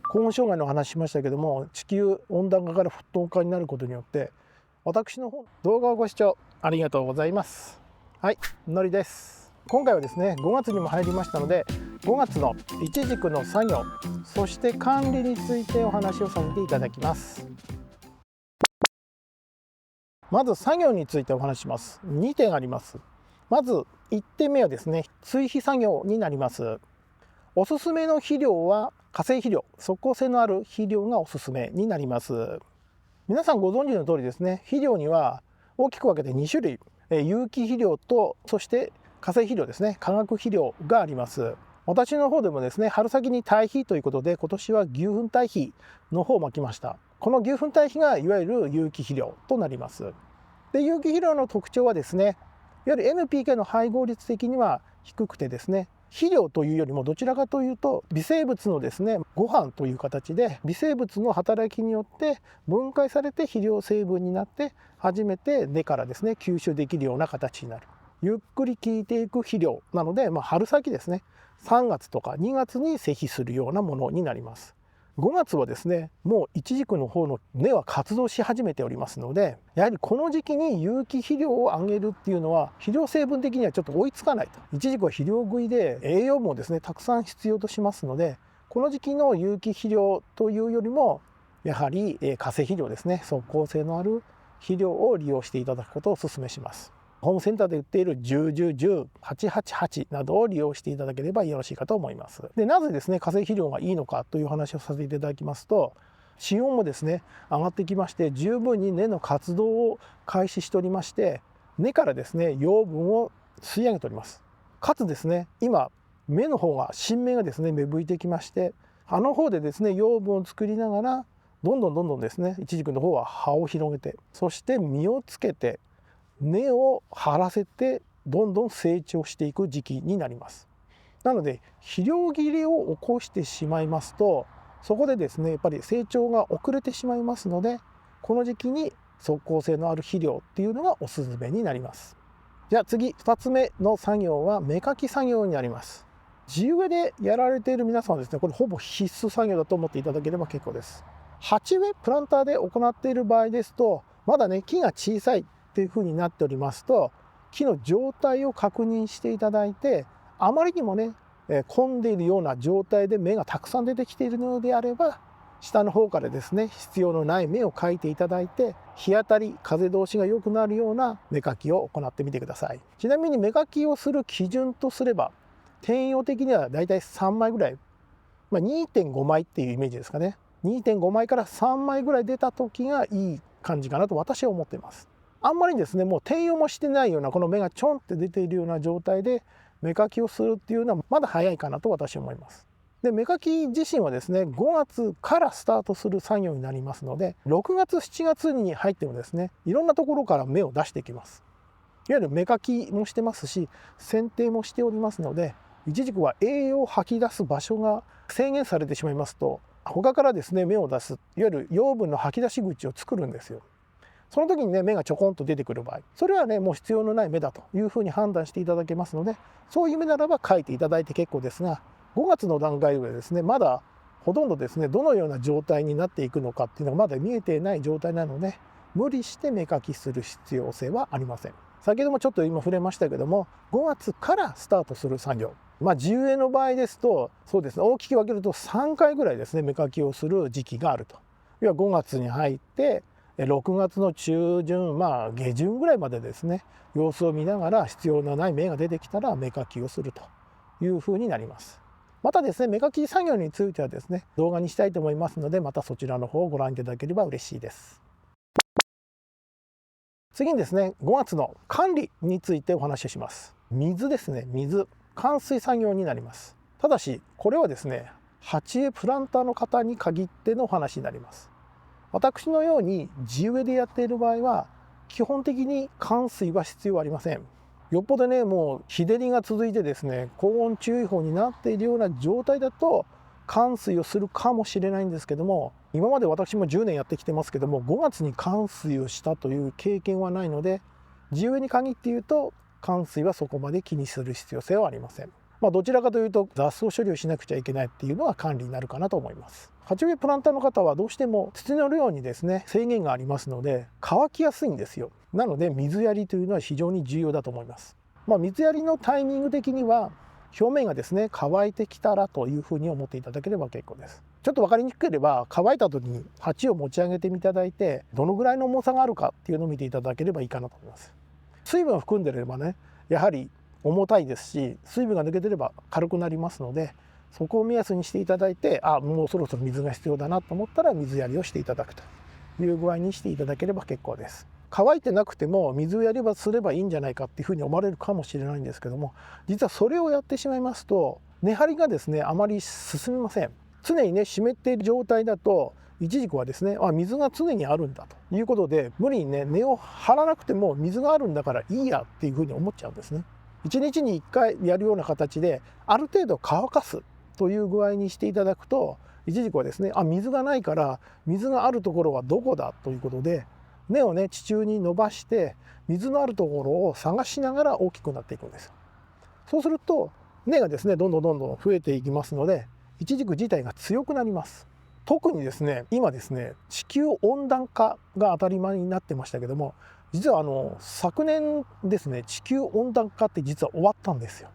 高温障害の話しましたけども、地球温暖化から沸騰化になることによって私の動画をご視聴ありがとうございます。はい、のりです。今回はですね、5月にも入りましたので、5月のイチジクの作業、そして管理についてお話をさせていただきます。まず作業についてお話しします。2点あります。まず1点目はですね、追肥作業になります。おすすめの肥料は化成肥料、即効性のある肥料がおすすめになります。皆さんご存知の通りですね、肥料には大きく分けて2種類、有機肥料とそして化成肥料ですね、化学肥料があります。私の方でもですね、春先に堆肥ということで今年は牛糞堆肥の方をまきました。この牛糞堆肥がいわゆる有機肥料となります。で、有機肥料の特徴はですね、いわゆる NPK の配合率的には低くてですね、肥料というよりもどちらかというと微生物のですね、ご飯という形で微生物の働きによって分解されて肥料成分になって初めて根からですね、吸収できるような形になる、ゆっくり効いていく肥料なので、春先ですね、3月とか2月に施肥するようなものになります。5月はですね、もうイチジクの方の根は活動し始めておりますので、やはりこの時期に有機肥料をあげるっていうのは肥料成分的にはちょっと追いつかないと。イチジクは肥料食いで栄養もですね、たくさん必要としますので、この時期の有機肥料というよりもやはり化成肥料ですね、即効性のある肥料を利用していただくことをお勧めします。ホームセンターで売っている10、10、10、888などを利用していただければよろしいかと思います。で、なぜですね、化成肥料がいいのかという話をさせていただきますと、地温もですね、上がってきまして、十分に根の活動を開始しておりまして、根からですね、養分を吸い上げております。かつですね、今、芽の方が、新芽がですね、芽吹いてきまして、葉の方でですね、養分を作りながら、どんどんですね、イチジクの方は葉を広げて、そして実をつけて、根を張らせてどんどん成長していく時期になります。なので肥料切れを起こしてしまいますと、そこでですね、やっぱり成長が遅れてしまいますので、この時期に即効性のある肥料っていうのがおすすめになります。じゃあ次、2つ目の作業は芽かき作業になります。地植えでやられている皆さんはですね、これほぼ必須作業だと思っていただければ結構です。鉢植えプランターで行っている場合ですと、まだね、木が小さいっていう風になっておりますと、木の状態を確認していただいて、あまりにもね、混んでいるような状態で芽がたくさん出てきているのであれば、下の方からですね、必要のない芽をかいていただいて、日当たり、風通しが良くなるような芽かきを行ってみてください。ちなみに芽かきをする基準とすれば、転用的にはだいたい3枚ぐらい、2.5 枚っていうイメージですかね。2.5 枚から3枚ぐらい出た時がいい感じかなと私は思っています。あんまりですね、もう転用もしてないような、この芽がちょんって出ているような状態で芽かきをするっていうのはまだ早いかなと私は思います。で、芽かき自身はですね、5月からスタートする作業になりますので、6月7月に入ってもですね、いろんなところから芽を出していきます。いわゆる芽かきもしてますし、剪定もしておりますので、イチジクは栄養を吐き出す場所が制限されてしまいますと、他からですね、芽を出す、いわゆる養分の吐き出し口を作るんですよ。その時にね、芽がちょこんと出てくる場合、それはね、もう必要のない芽だというふうに判断していただけますので、そういう芽ならば書いていただいて結構ですが、5月の段階でですね、まだほとんどですね、どのような状態になっていくのかっていうのがまだ見えていない状態なので、無理して芽かきする必要性はありません。先ほどもちょっと今触れましたけども、5月からスタートする作業、地植えの場合ですと、そうですね、大きく分けると3回ぐらいですね、芽かきをする時期があると。要は5月に入って6月の中旬、下旬ぐらいまでですね、様子を見ながら必要のない芽が出てきたら芽かきをするというふうになります。またですね、芽かき作業についてはですね、動画にしたいと思いますので、またそちらの方をご覧いただければ嬉しいです。次にですね、5月の管理についてお話しします。水ですね、水、灌水作業になります。ただし、これはですね、鉢植えプランターの方に限ってのお話になります。私のように地植えでやっている場合は基本的に灌水は必要ありません。よっぽどね、もう日照りが続いてですね、高温注意報になっているような状態だと灌水をするかもしれないんですけども、今まで私も10年やってきてますけども、5月に灌水をしたという経験はないので、地植えに限って言うと灌水はそこまで気にする必要性はありません。どちらかというと雑草処理をしなくちゃいけないっていうのが管理になるかなと思います。鉢植えプランターの方はどうしても土の量にですね制限がありますので乾きやすいんですよ。なので水やりというのは非常に重要だと思います。水やりのタイミング的には表面がですね乾いてきたらというふうに思っていただければ結構です。ちょっと分かりにくければ乾いた時に鉢を持ち上げていただいてどのぐらいの重さがあるかっていうのを見ていただければいいかなと思います。水分を含んでいればねやはり重たいですし水分が抜けてれば軽くなりますのでそこを目安にしていただいてもうそろそろ水が必要だなと思ったら水やりをしていただくという具合にしていただければ結構です。乾いてなくても水をやればすればいいんじゃないかっていうふうに思われるかもしれないんですけども実はそれをやってしまいますと根張りがですねあまり進みません。常にね湿っている状態だとイチジクはですね水が常にあるんだということで無理にね根を張らなくても水があるんだからいいやっていうふうに思っちゃうんですね。1日に1回やるような形である程度乾かすという具合にしていただくとイチジクはですね水がないから水があるところはどこだということで根をね地中に伸ばして水のあるところを探しながら大きくなっていくんです。そうすると根がですねどんどん増えていきますのでイチジク自体が強くなります。特にですね今ですね地球温暖化が当たり前になってましたけども実は昨年ですね地球温暖化って実は終わったんですよ。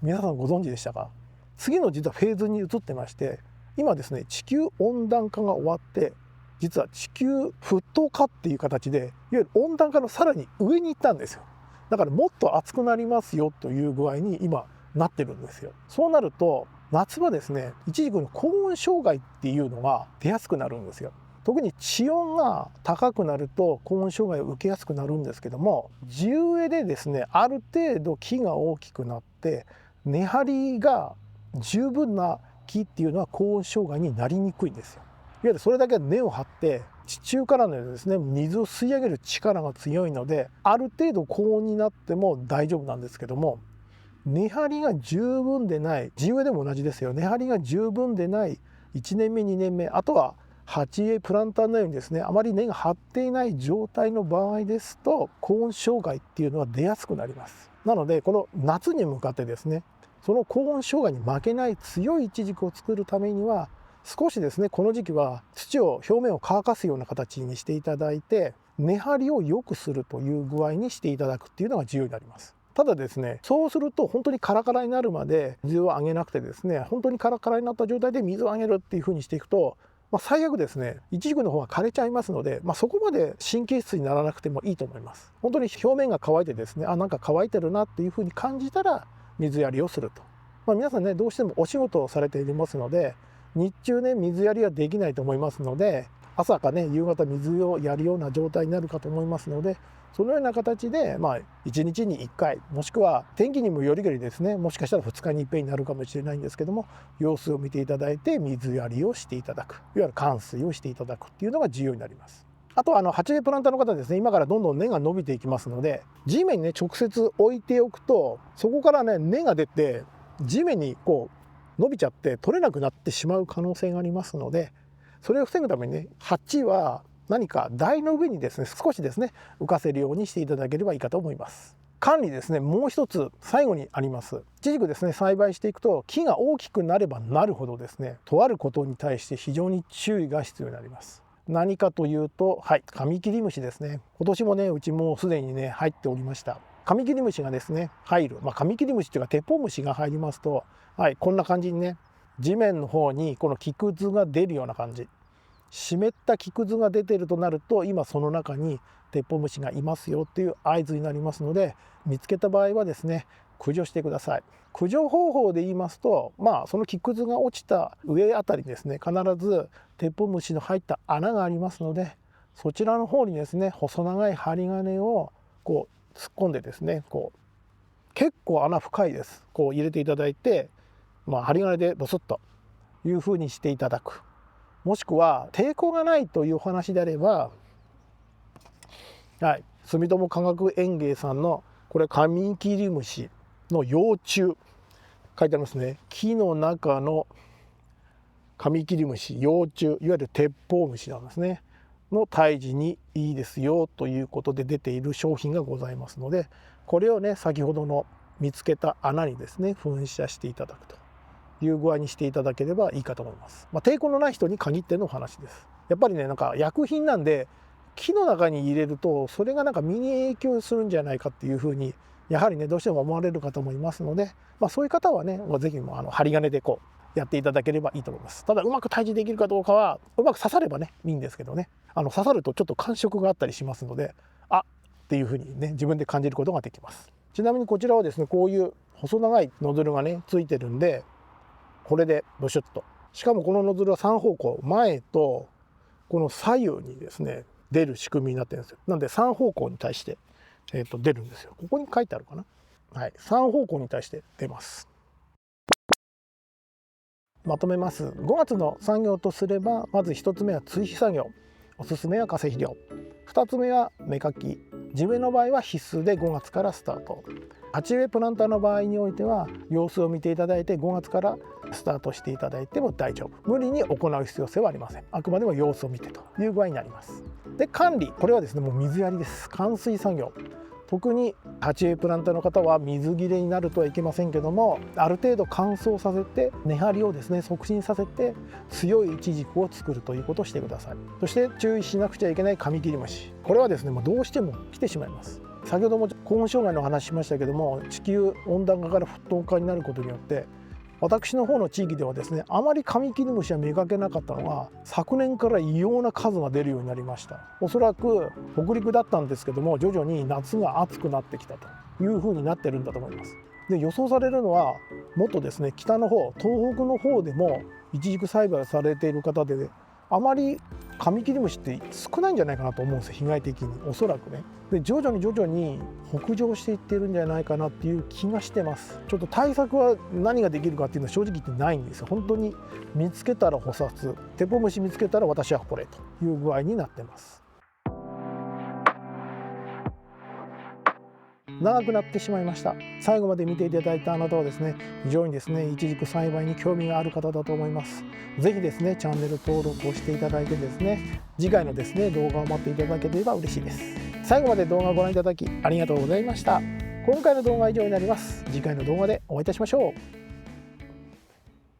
皆さんご存知でしたか？次の実はフェーズに移ってまして今ですね地球温暖化が終わって実は地球沸騰化っていう形でいわゆる温暖化のさらに上に行ったんですよ。だからもっと暑くなりますよという具合に今なってるんですよ。そうなると夏場ですねイチジクの高温障害っていうのが出やすくなるんですよ。特に地温が高くなると高温障害を受けやすくなるんですけども地植えでですねある程度木が大きくなって根張りが十分な木っていうのは高温障害になりにくいんですよ。いわゆるそれだけ根を張って地中からのですね水を吸い上げる力が強いのである程度高温になっても大丈夫なんですけども根張りが十分でない地植えでも同じですよ。根張りが十分でない1年目2年目あとは鉢植えプランターのようにですねあまり根が張っていない状態の場合ですと高温障害っていうのは出やすくなります。なのでこの夏に向かってですねその高温障害に負けない強いイチジクを作るためには少しですねこの時期は土を表面を乾かすような形にしていただいて根張りを良くするという具合にしていただくっていうのが重要になります。ただですねそうすると本当にカラカラになるまで水をあげなくてですね本当にカラカラになった状態で水をあげるっていう風にしていくと最悪ですねイチジクの方が枯れちゃいますので、そこまで神経質にならなくてもいいと思います。本当に表面が乾いてですねなんか乾いてるなっていう風に感じたら水やりをすると、皆さんねどうしてもお仕事をされていますので日中ね水やりはできないと思いますので朝かね夕方水をやるような状態になるかと思いますのでそのような形で1日に1回もしくは天気にもよりけりですねもしかしたら2日に一遍になるかもしれないんですけども様子を見ていただいて水やりをしていただくいわゆる灌水をしていただくっていうのが重要になります。あとは鉢植えプランターの方ですね今からどんどん根が伸びていきますので地面にね直接置いておくとそこからね根が出て地面に伸びちゃって取れなくなってしまう可能性がありますのでそれを防ぐためにね鉢は何か台の上にですね少しですね浮かせるようにしていただければいいかと思います。管理ですねもう一つ最後にあります。イチジクですね栽培していくと木が大きくなればなるほどですねとあることに対して非常に注意が必要になります。何かというとカミキリムシですね。今年もねうちもうすでにね入っておりました。カミキリムシがですね入る、カミキリムシっていうか鉄砲虫が入りますとこんな感じにね地面の方にこの木くずが出るような感じ湿った木くずが出てるとなると今その中に鉄砲虫がいますよっていう合図になりますので見つけた場合はですね駆除してください。駆除方法で言いますとその木くずが落ちた上あたりにですね必ず鉄砲虫の入った穴がありますのでそちらの方にですね細長い針金を突っ込んでですね結構穴深いです。入れていただいて針金でドスッという風にしていただく。もしくは抵抗がないというお話であれば住友化学園芸さんのこれカミキリムシの幼虫書いてありますね。木の中のカミキリムシ幼虫いわゆる鉄砲虫なんですねの退治にいいですよということで出ている商品がございますのでこれをね先ほどの見つけた穴にですね噴射していただくという具合にしていただければいいかと思います。抵抗のない人に限っての話です。やっぱりね、なんか薬品なんで木の中に入れるとそれがなんか身に影響するんじゃないかっていうふうにやはりねどうしても思われる方もいますので、そういう方はね是非針金でこうやっていただければいいと思います。ただうまく退治できるかどうかは、うまく刺さればねいいんですけどね、刺さるとちょっと感触があったりしますので、っていうふうにね自分で感じることができます。ちなみにこちらはですね、こういう細長いノズルがねついてるんで、これでブシュッと、しかもこのノズルは3方向、前とこの左右にですね出る仕組みになってるんですよ。なんで3方向に対して、出るんですよ。ここに書いてあるかな。はい、3方向に対して出ます。まとめます。5月の作業とすれば、まず1つ目は追肥作業、おすすめは化成肥料。2つ目は芽かき、地植えの場合は必須で5月からスタート。鉢植えプランターの場合においては様子を見ていただいて5月からスタートしていただいても大丈夫。無理に行う必要性はありません。あくまでも様子を見てという具合になります。で、管理、これはですねもう水やりです。灌水作業、特に鉢植えプランターの方は水切れになるとはいけませんけども、ある程度乾燥させて根張りをですね促進させて強いイチジクを作るということをしてください。そして注意しなくちゃいけないカミキリムシ、これはですねもうどうしても来てしまいます。先ほども高温障害の話しましたけども、地球温暖化から沸騰化になることによって私の方の地域ではですねあまりカミキリムシは見かけなかったのが、昨年から異様な数が出るようになりました。おそらく北陸だったんですけども、徐々に夏が暑くなってきたというふうになってるんだと思います。で、予想されるのはもっとですね北の方、東北の方でもイチジク栽培をされている方で、あまりカミキリムシって少ないんじゃないかなと思うんですよ、被害的に。おそらくね。で、徐々に北上していってるんじゃないかなっていう気がしてます。ちょっと対策は何ができるかっていうのは正直言ってないんですよ。本当に見つけたら捕殺、テポムシ見つけたら私はこれという具合になってます。長くなってしまいました。最後まで見ていただいたあなたはですね、非常にですねイチジク栽培に興味がある方だと思います。ぜひですねチャンネル登録をしていただいてですね、次回のですね動画を待っていただければ嬉しいです。最後まで動画をご覧いただきありがとうございました。今回の動画は以上になります。次回の動画でお会いいたしましょう。